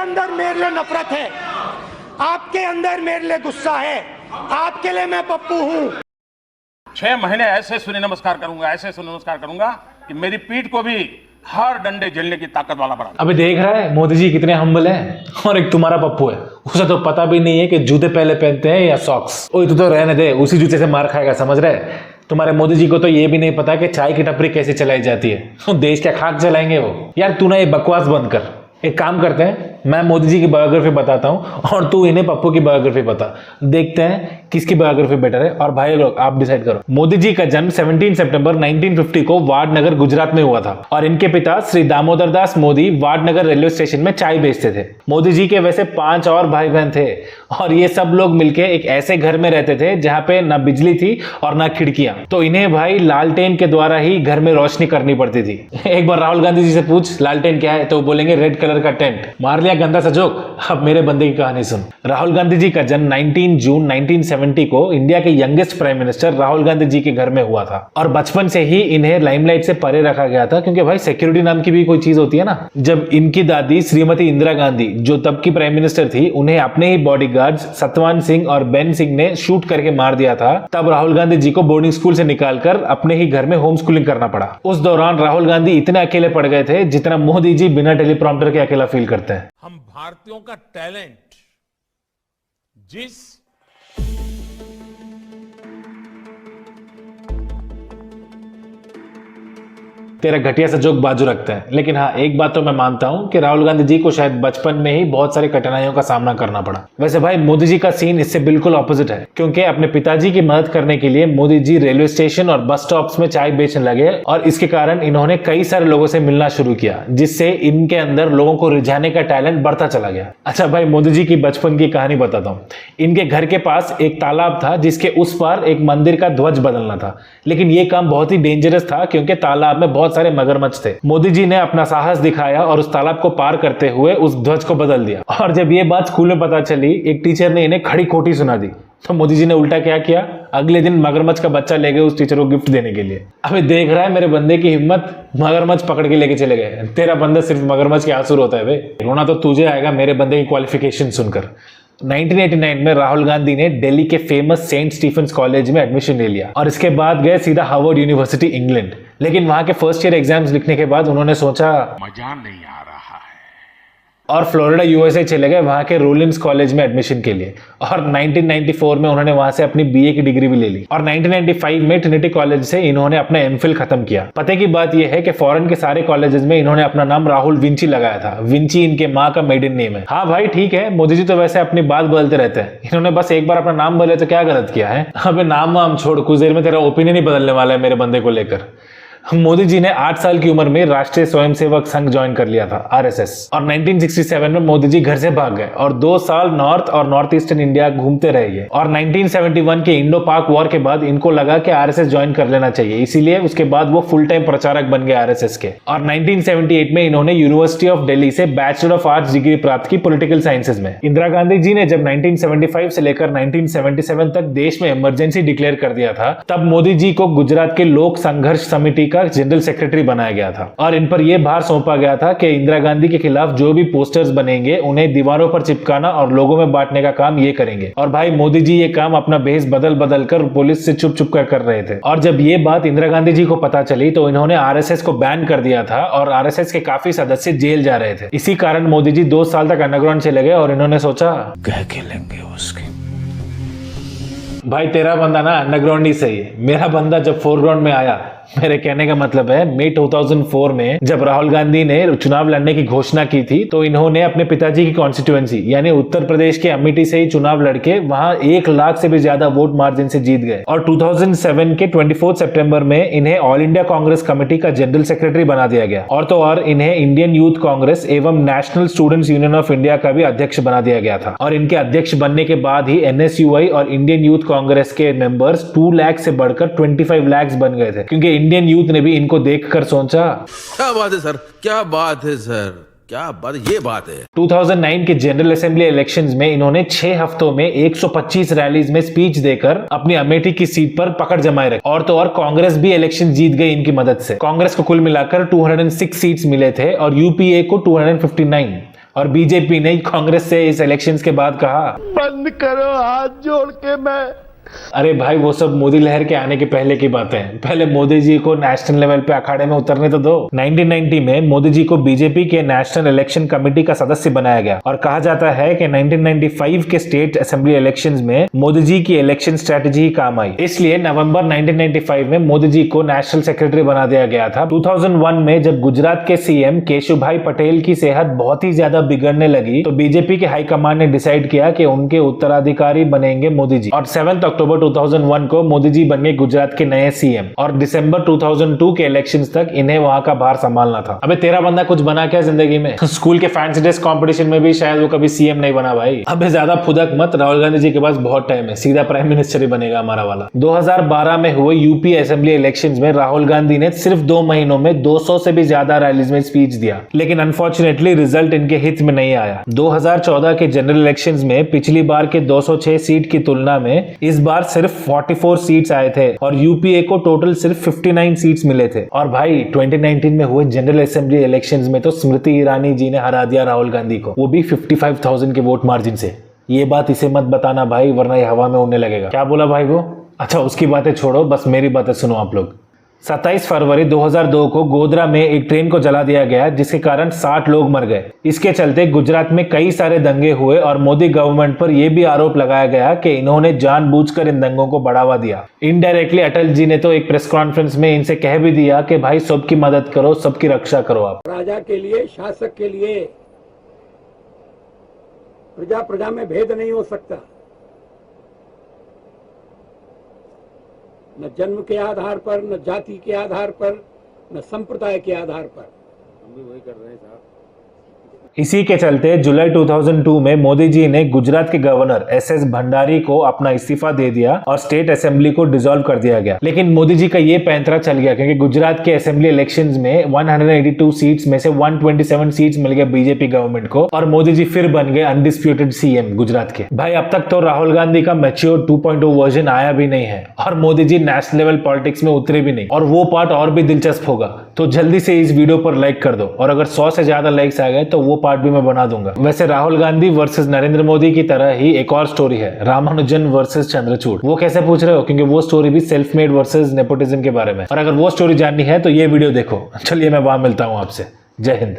अंदर मेरे लिए नफरत है, आपके अंदर मेरे लिए गुस्सा है, आपके लिए मैं पप्पू हूं। 6 महीने ऐसे सूर्य नमस्कार करूंगा कि मेरी पीठ को भी हर डंडे झेलने की ताकत वाला बना। अबे देख रहा है मोदी जी कितने हम्बल हैं, और एक तुम्हारा पप्पू है, उसे तो पता भी नहीं है कि जूते पहले पहनते हैं या सॉक्स। ओए तू तो रहने दे, उसी जूते से मार खाएगा, समझ रहे? तुम्हारे मोदी जी को तो ये भी नहीं पता कि चाय की टपरी कैसे चलाई जाती है। तो देश क्या खाक चलाएंगे वो? यार तू ना ये बकवास बंद कर, एक काम करते हैं, मैं मोदी जी की बायोग्राफी बताता हूं और तू इन्हें पप्पू की बायोग्राफी बता, देखते हैं किसकी बायोग्राफी बेटर है। और भाई लोग आप डिसाइड करो। मोदी जी का जन्म 17 सितंबर 1950 को वाडनगर गुजरात में हुआ था और इनके पिता श्री दामोदर दास मोदी वाडनगर रेलवे स्टेशन में चाय बेचते थे। मोदी जी के वैसे 5 और भाई बहन थे और ये सब लोग मिलके एक ऐसे घर में रहते थे जहां पे ना बिजली थी और ना खिड़कियां, तो इन्हें भाई लालटेन के द्वारा ही घर में रोशनी करनी पड़ती थी। एक बार राहुल गांधी जी से पूछ लालटेन क्या है, तो बोलेंगे रेड कलर का टेंट। मार लिया गंदा सा जोक। अब मेरे बंदे की कहानी सुन। राहुल गांधी जी का जन्म 19 जून 1970 को इंडिया के youngest prime minister Rahul Gandhi ji के घर में हुआ था और बचपन से ही इन्हें लाइमलाइट से परे रखा गया था, क्योंकि भाई सिक्योरिटी नाम की भी कोई चीज होती है ना। जब इनकी दादी श्रीमती इंदिरा गांधी जो तब की प्राइम मिनिस्टर थी, उन्हें अपने ही बॉडीगार्ड्स सतवान सिंह और बेन सिंह ने शूट करके मार दिया था, तब राहुल गांधी जी को बोर्डिंग स्कूल से निकालकर अपने ही घर में होम स्कूलिंग करना पड़ा। उस दौरान राहुल गांधी इतने अकेले पड़ गए थे जितना मोदी जी बिना टेलीप्रॉम्प्टर के अकेला फील करते हैं। हम भारतीयों का टैलेंट जिस तेरा घटिया सा जोक बाजू रखते हैं, लेकिन हाँ एक बात तो मैं मानता हूं कि राहुल गांधी जी को शायद बचपन में ही बहुत सारी कठिनाइयों का सामना करना पड़ा। वैसे भाई मोदी जी का सीन इससे बिल्कुल ऑपोजिट है, क्योंकि अपने पिताजी की मदद करने के लिए मोदी जी रेलवे स्टेशन और बस स्टॉप्स में चाय बेचने लगे और इसके कारण इन्होंने कई सारे लोगों से मिलना शुरू किया, जिससे इनके अंदर लोगों को रिझाने का टैलेंट बढ़ता चला गया। अच्छा भाई मोदी जी की बचपन की कहानी बताता हूँ। इनके घर के पास एक तालाब था जिसके उस पार एक मंदिर का ध्वज बदलना था, लेकिन ये काम बहुत ही डेंजरस था क्योंकि तालाब में बहुत सारे मगरमच्छ थे। मोदी जी ने अपना साहस दिखाया और उस तालाब को पार करते हुए उस ध्वज को बदल दिया, और जब ये बात स्कूल में पता चली, एक टीचर ने इन्हें खड़ी खोटी सुना दी, तो मोदी जी ने उल्टा क्या किया, अगले दिन मगरमच्छ का बच्चा ले गए उस टीचर को गिफ्ट देने के लिए। अबे देख रहा है मेरे बंदे की हिम्मत, मगरमच्छ पकड़ के लेके चले गए। तेरा बंदा सिर्फ मगरमच्छ के आंसू होता है बे, रोना तो तुझे आएगा मेरे बंदे की क्वालिफिकेशन सुनकर। 1989 में राहुल गांधी ने दिल्ली के फेमस सेंट स्टीफेंस कॉलेज में एडमिशन ले लिया और इसके बाद गए सीधा हार्वर्ड यूनिवर्सिटी इंग्लैंड। लेकिन वहां के फर्स्ट ईयर एग्जाम्स लिखने के बाद उन्होंने सोचा मजा नहीं आ रहा है और फ्लोरिडा यूएसए चले गए वहां के रोलिंस कॉलेज में एडमिशन के लिए, और 1994 में उन्होंने वहां से अपनी बीए की डिग्री भी ले ली और 1995 में ट्रिनिटी कॉलेज से इन्होंने अपना एमफिल खत्म किया। पते की बात यह है कि फॉरेन के सारे कॉलेजेस में इन्होंने अपना नाम राहुल विंची लगाया था। विंची इनके माँ का मेडन नेम है। हाँ भाई ठीक है, मोदी जी तो वैसे अपनी बात बदलते रहते हैं, इन्होंने बस एक बार अपना नाम बदले तो क्या गलत किया है। अबे नाम वाम छोड़, कुछ देर में तेरा ओपिनियन ही बदलने वाला है मेरे बंदे को लेकर। मोदी जी ने 8 साल की उम्र में राष्ट्रीय स्वयंसेवक संघ ज्वाइन कर लिया था, आरएसएस, और 1967 में मोदी जी घर से भाग गए और 2 साल नॉर्थ और नॉर्थ ईस्टर्न इंडिया घूमते रहे। और 1971 के इंडो पाक वॉर के बाद इनको लगा कि आरएसएस ज्वाइन कर लेना चाहिए, इसीलिए उसके बाद वो फुल टाइम प्रचारक बन गए आरएसएस के। और 1978 में इन्होंने यूनिवर्सिटी ऑफ दिल्ली से बैचलर ऑफ आर्ट्स डिग्री प्राप्त की पॉलिटिकल साइंसेज में। इंदिरा गांधी जी ने जब 1975 से लेकर 1977 तक देश में इमरजेंसी डिक्लेयर कर दिया था, तब मोदी जी को गुजरात के लोक संघर्ष समिति का जनरल सेक्रेटरी बनाया गया था और इन पर यह भार सौंपा गया था कि इंदिरा गांधी के खिलाफ जो भी पोस्टर्स बनेंगे उन्हें दीवारों पर चिपकाना और लोगों में बांटने का काम ये करेंगे। और भाई मोदी जी ये काम अपना भेष बदल बदल कर पुलिस से चुप चुप कर रहे थे। और जब ये बात इंदिरा गांधी जी को पता चली तो इन्होंने आरएसएस को बैन कर दिया था और आरएसएस के काफी सदस्य जेल जा रहे थे। इसी कारण मोदी जी 2 साल तक अंडरग्राउंड चले गए और इन्होंने सोचा कह के लेंगे उसकी। भाई तेरा बंदा ना अंडरग्राउंड ही सही है, मेरा बंदा जब फोरग्राउंड में आया। मेरे कहने का मतलब है मई 2004 में जब राहुल गांधी ने चुनाव लड़ने की घोषणा की थी तो इन्होंने अपने पिताजी की कॉन्स्टिट्यूएंसी यानी उत्तर प्रदेश के अमेठी से ही चुनाव लड़के वहां 1 लाख से भी ज्यादा वोट मार्जिन से जीत गए। और 2007 के 24 सितंबर में इन्हें ऑल इंडिया कांग्रेस कमेटी का जनरल सेक्रेटरी बना दिया गया और तो और इन्हें इंडियन यूथ कांग्रेस एवं national students union of India का भी अध्यक्ष बना दिया गया था। और इनके अध्यक्ष बनने के बाद ही एनएसयूआई और इंडियन यूथ कांग्रेस के मेंबर्स 2 लाख से बढ़कर 25 लाख बन गए थे, क्योंकि इंडियन यूथ ने भी इनको देखकर सोचा क्या बात है सर, क्या बात है सर, क्या बात, ये बात है। 2009 के जनरल असेंबली इलेक्शंस में इन्होंने 6 हफ्तों में 125 रैलीज में स्पीच देकर अपनी अमेठी की सीट पर पकड़ जमाए रखी। और तो और कांग्रेस भी इलेक्शन जीत गई इनकी मदद से। कांग्रेस को कुल मिलाकर 206 सीट्स मिले थे और यूपीए को 259। और बीजेपी ने कांग्रेस से इस इलेक्शंस के बाद कहा, बंद करो हाथ जोड़ के मैं। अरे भाई वो सब मोदी लहर के आने के पहले की बातें हैं। पहले मोदी जी को नेशनल लेवल पे अखाड़े में उतरने तो दो। 1990 में मोदी जी को बीजेपी के नेशनल इलेक्शन कमेटी का सदस्य बनाया गया और कहा जाता है कि 1995 के स्टेट असेंबली इलेक्शंस में मोदी जी की इलेक्शन स्ट्रेटेजी काम आई। इसलिए नवंबर 1995 में मोदी जी को नेशनल सेक्रेटरी बना दिया गया था। 2001 में जब गुजरात के सीएम केशुभाई पटेल की सेहत बहुत ही ज्यादा बिगड़ने लगी तो बीजेपी के हाईकमान ने डिसाइड किया कि उनके उत्तराधिकारी बनेंगे मोदी जी और 7 अक्टूबर 2001 को मोदी जी बन गए गुजरात के नए सीएम और दिसंबर 2002 के इलेक्शंस तक इन्हें वहां का भार संभालना था। अबे तेरा बंदा कुछ बना क्या जिंदगी में? स्कूल के फैंसी ड्रेस कंपटीशन में भी शायद वो कभी सीएम नहीं बना भाई। अबे ज्यादा फुदक मत, राहुल गांधी जी के पास बहुत टाइम है, सीधा प्राइम मिनिस्टर ही बनेगा हमारा वाला। 2012 में हुए यूपी असेंबली इलेक्शंस में राहुल गांधी ने सिर्फ 2 महीनों में 200 से भी ज्यादा रैलीज में स्पीच दिया, लेकिन अनफॉर्चुनेटली रिजल्ट इनके हित में नहीं आया। 2014 के जनरल इलेक्शंस में पिछली बार के 206 सीट की तुलना में इस बार सिर्फ 44 सीट्स आए थे और यूपीए को टोटल सिर्फ 59 सीट्स मिले थे। और भाई 2019 में हुए जनरल असेंबली इलेक्शंस में तो स्मृति ईरानी जी ने हरा दिया राहुल गांधी को, वो भी 55,000 के वोट मार्जिन से। ये बात इसे मत बताना भाई, वरना ये हवा में उड़ने लगेगा। क्या बोला भाई वो? अच्छा उसकी बातें छोड़ो, बस मेरी बातें सुनो आप लोग। 27 फरवरी 2002 को गोधरा में एक ट्रेन को जला दिया गया जिसके कारण 60 लोग मर गए। इसके चलते गुजरात में कई सारे दंगे हुए और मोदी गवर्नमेंट पर यह भी आरोप लगाया गया कि इन्होंने जानबूझकर इन दंगों को बढ़ावा दिया। इनडायरेक्टली अटल जी ने तो एक प्रेस कॉन्फ्रेंस में इनसे कह भी दिया कि भाई सबकी मदद करो, सबकी रक्षा करो आप। राजा के लिए, शासक के लिए प्रजा प्रजा में भेद नहीं हो सकता, न जन्म के आधार पर, न जाति के आधार पर, न संप्रदाय के आधार पर। हम भी वही कर रहे हैं साहब। इसी के चलते जुलाई 2002 में मोदी जी ने गुजरात के गवर्नर एस भंडारी को अपना इस्तीफा दे दिया और स्टेट असेंबली को डिसॉल्व कर दिया गया। लेकिन मोदी जी का ये पैंतरा चल गया क्योंकि गुजरात के असेंबली इलेक्शंस में 182 सीट्स में से 127 सीट्स मिल गए बीजेपी गवर्नमेंट को और मोदी जी फिर बन गए अनडिस्प्यूटेड सीएम गुजरात के। भाई अब तक तो राहुल गांधी का मैच्योर 2.0 वर्जन आया भी नहीं है और Modi ji national level politics में उतरे भी नहीं, और वो पार्ट और भी दिलचस्प होगा। तो जल्दी से इस वीडियो पर लाइक कर दो और अगर 100 से ज्यादा लाइक्स आ गए तो वो पार्ट भी मैं बना दूंगा। वैसे राहुल गांधी वर्सेस नरेंद्र मोदी की तरह ही एक और स्टोरी है, रामानुजन वर्सेस चंद्रचूड़। वो कैसे पूछ रहे हो? क्योंकि वो स्टोरी भी सेल्फ मेड वर्सेस नेपोटिज्म के बारे में, और अगर वो स्टोरी जाननी है तो ये वीडियो देखो। चलिए मैं वहां मिलता हूं आपसे। जय हिंद।